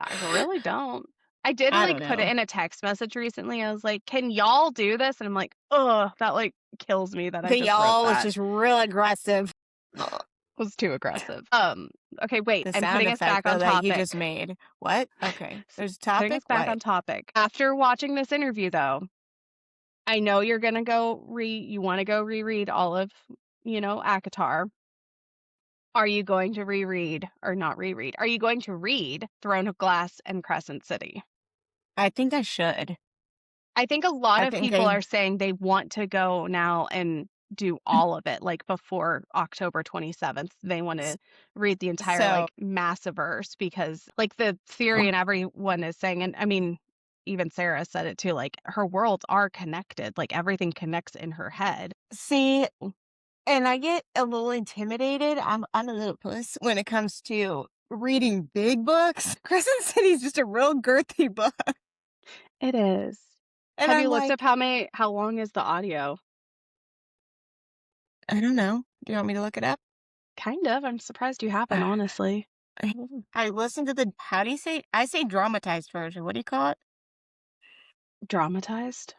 I really don't. I did, I don't like, put it know. in a text message recently, I was like, "Can y'all do this?" And I'm like, "Ugh, that, like, kills me that I The just wrote y'all was that." just real aggressive. Ugh. Was too aggressive. Okay, wait, The I'm sound putting us effect, back though, on that you topic. just made. What? Okay. There's a Putting us topic? back What? on topic. After watching this interview, though, I know you're gonna you wanna go reread all of, ACOTAR. Are you going to reread or not reread? Are you going to read Throne of Glass and Crescent City? I think I should. I think a lot I of think people I are saying they want to go now and do all of it, like, before October 27th. They s wanna read the entire, so like, Massiverse because, like, the theory and everyone is saying and I mean, even Sarah said it too, like, her worlds are connected, like, everything connects in her head. see, and I get a little intimidated. I'm a little puss when it comes to reading big books. Crescent City is just a real girthy book, It is. and Have you I'm looked up like, how long is the audio? "I don't know. Do you want me to look it up?" Kind of, I'm surprised you haven't, honestly. I listened to the how do you say I say dramatized version. What do you call it? Dramatized?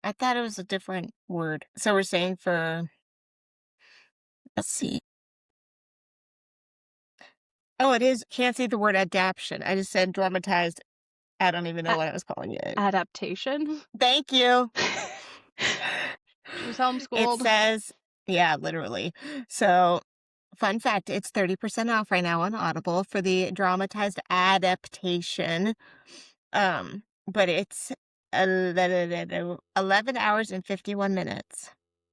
I thought it was a different word. So we're saying for let's see. Oh, it is can't say the word adaption. I just said dramatized. I don't even know A what I was calling it. adaptation? Thank you. She was It homeschooled. says yeah, literally. So fun fact, it's 30% off right now on Audible for the dramatized adaptation. But it's 11 hours and 51 minutes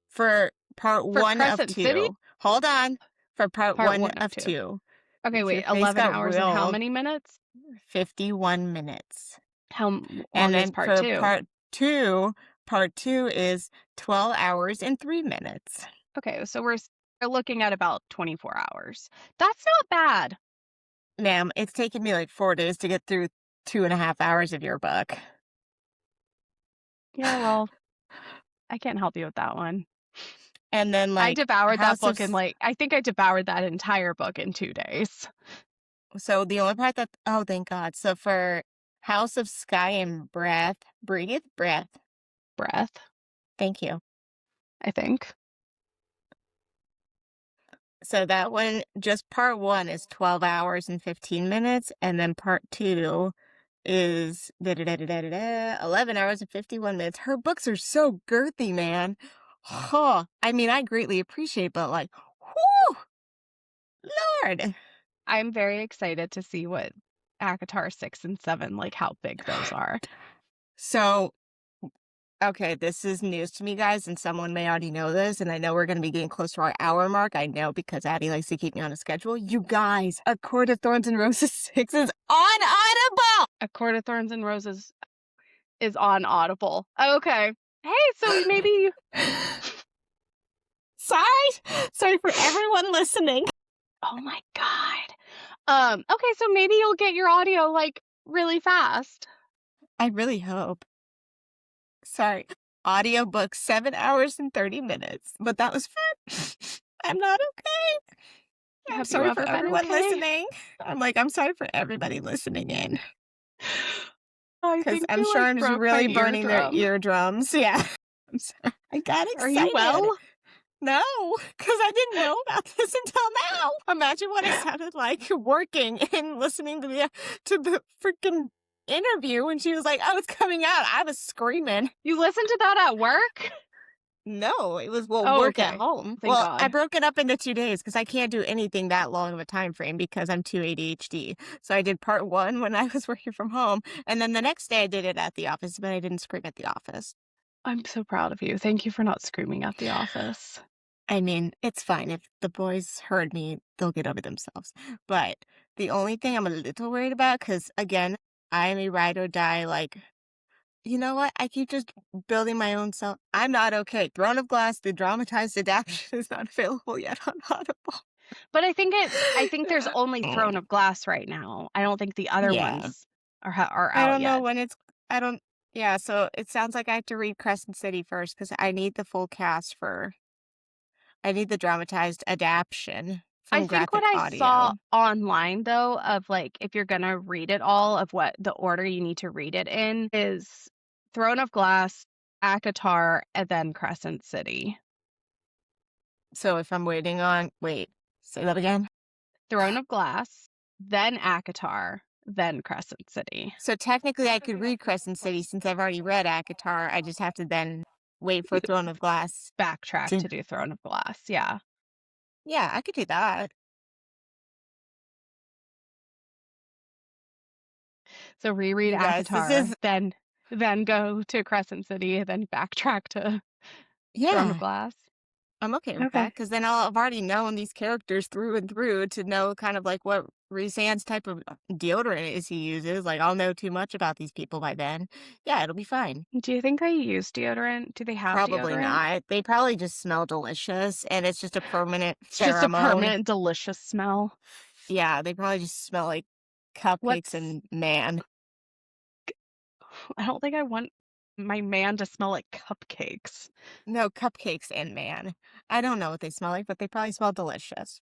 for part For 1 of Crescent City? 2. Hold on. For part Part 1 1 of of 2. 2. Okay, Your wait, face 11 got hours and how real many minutes? 51 minutes. And Long is then part for 2? part 2 is 12 hours and 3 minutes. Okay, so we're looking at about 24 hours. That's not bad. Ma'am, it's taken me like 4 days to get through 2.5 hours of your book. Yeah, well, I can't help you with that one. And then, I like, devoured that book in, like I think I devoured that entire book in 2 days. So the only part that oh, thank God. So for House of Sky and Breathe. Breath, Thank you. I think. So that one, just part 1 is 12 hours and 15 minutes, and then part 2 is 11 hours and 51 minutes. Her books are so girthy, man. Huh. I mean, I greatly appreciate, but like, whoo, Lord. I'm very excited to see what ACOTAR 6 and 7, like, how big those are. So okay, this is news to me, guys, and someone may already know this, and I know we're going to be getting close to our hour mark. I know because Addie likes to keep me on a schedule. You guys, A Court of Thorns and Roses 6 is on Audible! A Court of Thorns and Roses is on Audible. Okay. Hey, so maybe Sorry for everyone listening. oh my God. Okay, so maybe you'll get your audio like really fast. I really hope. Sorry. Audiobook 7 hours and 30 minutes, but that was fun. I'm not okay. I'm Have you sorry for ever been everyone okay? listening. I'm sorry for everybody listening in I because think I'm you sure like I'm just broke my really burning their eardrum. eardrums. Yeah. I'm sorry. I got Are you excited. well? No, because I didn't know about this until now. Imagine what it sounded like working and listening to the freaking interview when she was like, "Oh, it's coming out." I was screaming. You listened to that at work? No, it was Oh, work at okay. home. Thank Well, I God. broke it up into 2 days because I can't do anything that long of a time frame because I'm too ADHD. So I did part 1 when I was working from home, and then the next day I did it at the office, but I didn't scream at the office. I'm so proud of you. Thank you for not screaming at the office. I mean, it's fine. If the boys heard me, they'll get over themselves. But the only thing I'm a little worried about, because again, I am a ride or die, like, you know what? I keep just building my own self. I'm not okay. Throne of Glass, the dramatized adaptation is not available yet on Audible. But I think there's only Throne of Glass right now. I don't think the other Yeah. ones are I out don't know yet. when it's, I don't, yeah, so it sounds like I have to read Crescent City first because I need the full cast I need the dramatized adaptation I from think what graphic I saw audio. online though of like if you're gonna read it all of what the order you need to read it in is Throne of Glass, ACOTAR, and then Crescent City. So if I'm wait, say that again? Throne of Glass, then ACOTAR, then Crescent City. So technically I could read Crescent City since I've already read ACOTAR, I just have to then wait for Throne of Glass Backtrack to to do Throne of Glass. Yeah. yeah, I could do that. So reread You guys, this ACOTAR, is then go to Crescent City, then backtrack to Throne of yeah, Glass. I'm okay with that Okay. because then I've already known these characters through and through to know kind of like what Rhysand's type of deodorant is he uses. Like I'll know too much about these people by then. Yeah, it'll be fine. Do you think they use deodorant? Do they have Probably deodorant? not. They probably just smell delicious and it's just a permanent It's just a pheromone. permanent delicious smell. Yeah, they probably just smell like cupcakes What's and man. I don't think I want my man to smell like cupcakes. No, cupcakes and man. I don't know what they smell like, but they probably smell delicious.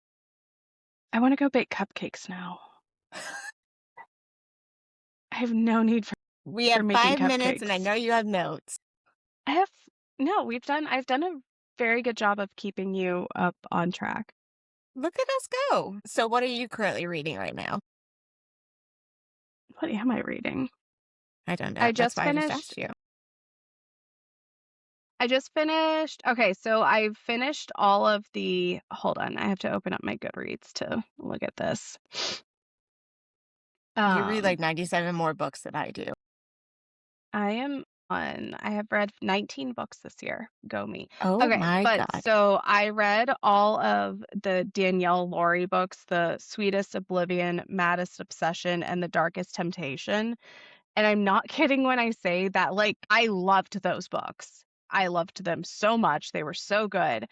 I wanna go bake cupcakes now. I have no need We for have making 5 minutes and I cupcakes. know you have notes. I have no, I've done a very good job of keeping you up on track. Look at us go. So what are you currently reading right now? What am I reading? I don't know. I That's just why I just finished asked you. okay, so I've finished all of the hold on, I have to open up my Goodreads to look at this. You read Um, like 97 more books than I do. I have read 19 books this year. Go me. Oh Okay, my but God. so I read all of the Danielle Laurie books, The Sweetest Oblivion, Maddest Obsession, and The Darkest Temptation. And I'm not kidding when I say that, like, I loved those books. I loved them so much. They were so good,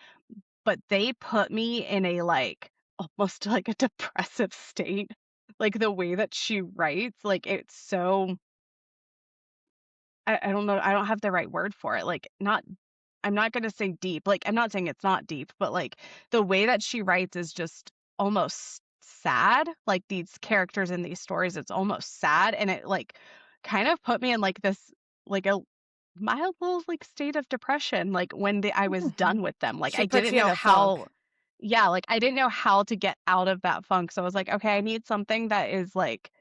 but they put me in a like almost like a depressive state. Like the way that she writes, like it's so I don't know, I don't have the right word for it. Like not I'm not gonna say deep. Like I'm not saying it's not deep, but like the way that she writes is just almost sad. Like these characters in these stories, it's almost sad. And it like kind of put me in like this like a mild little like state of depression, like when I was Mhm. done with them. Like She I puts didn't you in know a funk. how yeah, like I didn't know how to get out of that funk. So I was like, okay, I need something that is like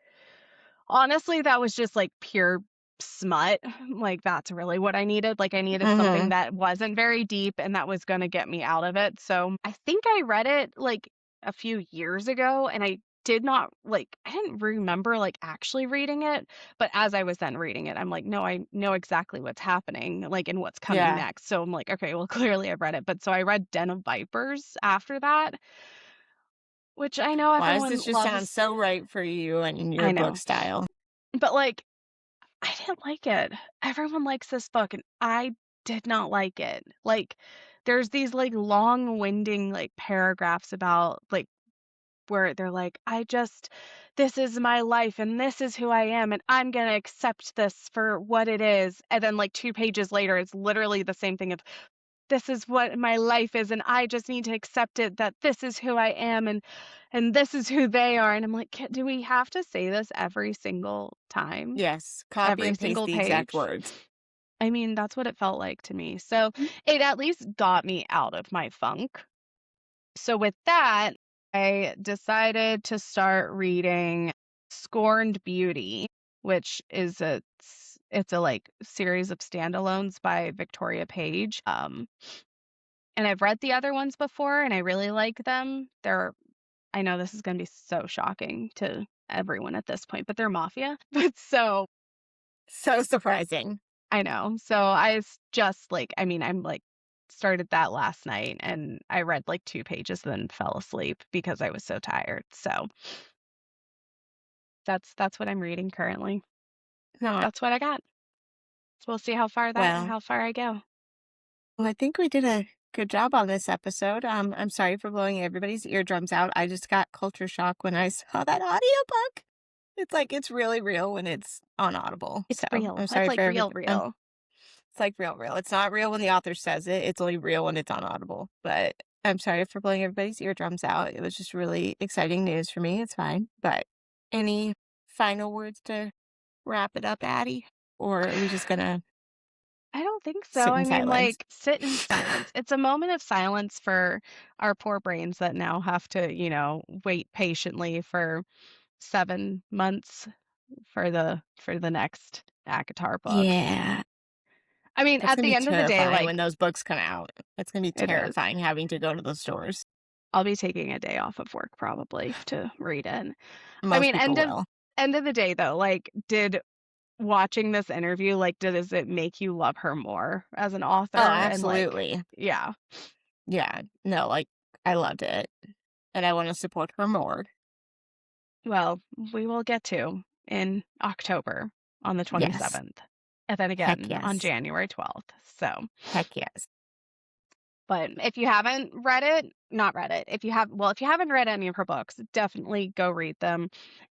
honestly, that was just, like, pure smut, like, that's really what I needed, like, I needed something Hmm. that wasn't very deep and that was gonna get me out of it, so I think I read it, like, a few years ago, and I did not like, I didn't remember, like, actually reading it, but as I was then reading it, I'm like, "No, I know exactly what's happening, like, and what's coming Yeah. next," so I'm like, "Okay, well, clearly I've read it," but so I read Den of Vipers after that, which I know Why does everyone this just sound loves. so right for you and your I book know, style? but, like I didn't like it. Everyone likes this book, and I did not like it. Like, there's these, like, long winding, like, paragraphs about, like, where they're like, "I just this is my life, and this is who I am, and I'm gonna accept this for what it is." And then, like, 2 pages later, it's literally the same thing of, "This is what my life is, and I just need to accept it that this is who I am, and this is who they are." And I'm like, Do we have to say this every single time? Yes, copy Every and paste single the exact page?" words. I mean, that's what it felt like to me. So, it at least got me out of my funk. So with that, I decided to start reading Scorned Beauty, which is it's a like series of standalones by Victoria Page. And I've read the other ones before and I really like them. I know this is going to be so shocking to everyone at this point, but they're mafia. But so So surprising. I know. So just like, I mean, I'm like, started that last night and I read like 2 pages, then fell asleep because I was so tired. So that's what I'm reading currently. No, That's what I got. So we'll see well, how far I go. well, I think we did a good job on this episode. I'm sorry for blowing everybody's eardrums out. I just got culture shock when I saw that audiobook. It's like it's really real when it's on Audible. It's So real. I'm It's sorry for like real, everything. real. It's like real, real. It's not real when the author says it. It's only real when it's on Audible. But I'm sorry for blowing everybody's eardrums out. It was just really exciting news for me. It's fine. But any final words to wrap it up, Addie? Or are we just gonna I don't think so. sit in I mean, silence? like, sit in silence. It's a moment of silence for our poor brains that now have to, wait patiently for 7 months for the next ACOTAR book. Yeah. I mean, That's at gonna the be end of the day, terrifying when like, those books come out. It's gonna be it is. terrifying having to go to those stores. I'll be taking a day off of work probably to read it. I Most mean, people will. end of the day though, like, did watching this interview, like, does it make you love her more as an Oh, author? And like, absolutely. yeah. Yeah. No, like, I loved it, and I wanna support her more. Well, we will get to in October on the Yes. 27th. And then Heck again on yes. January 12th. So, Heck yes. but if you haven't read it, not read it. If you haven't read any of her books, definitely go read them.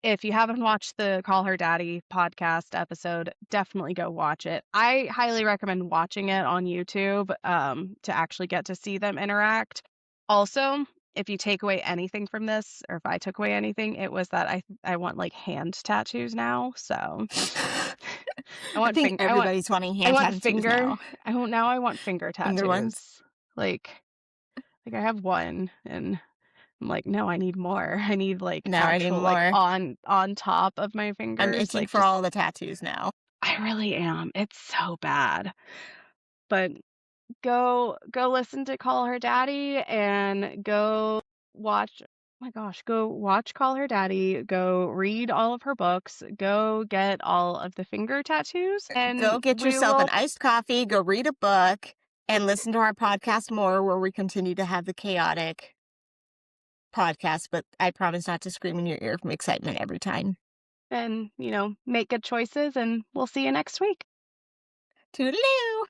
If you haven't watched the Call Her Daddy podcast episode, definitely go watch it. I highly recommend watching it on YouTube to actually get to see them interact. Also, if you take away anything from this, or if I took away anything, it was that I want like hand tattoos now. So I think everybody's wanting I hand want tattoos finger. now. I want finger Finger tattoos. ones. Like I have one and I'm like, "No, I need more. I need, like, No, I need actual, like, more. on top of my I'm fingers." itching Like, for just all the tattoos now. I really am. It's so bad. But go listen to Call Her Daddy and go watch oh my gosh, go watch Call Her Daddy, go read all of her books, go get all of the finger tattoos, Go and get we yourself an will iced coffee, go read a book, and listen to our podcast more where we continue to have the chaotic podcast, but I promise not to scream in your ear from excitement every time. and, make good choices, and we'll see you next week. Toodaloo!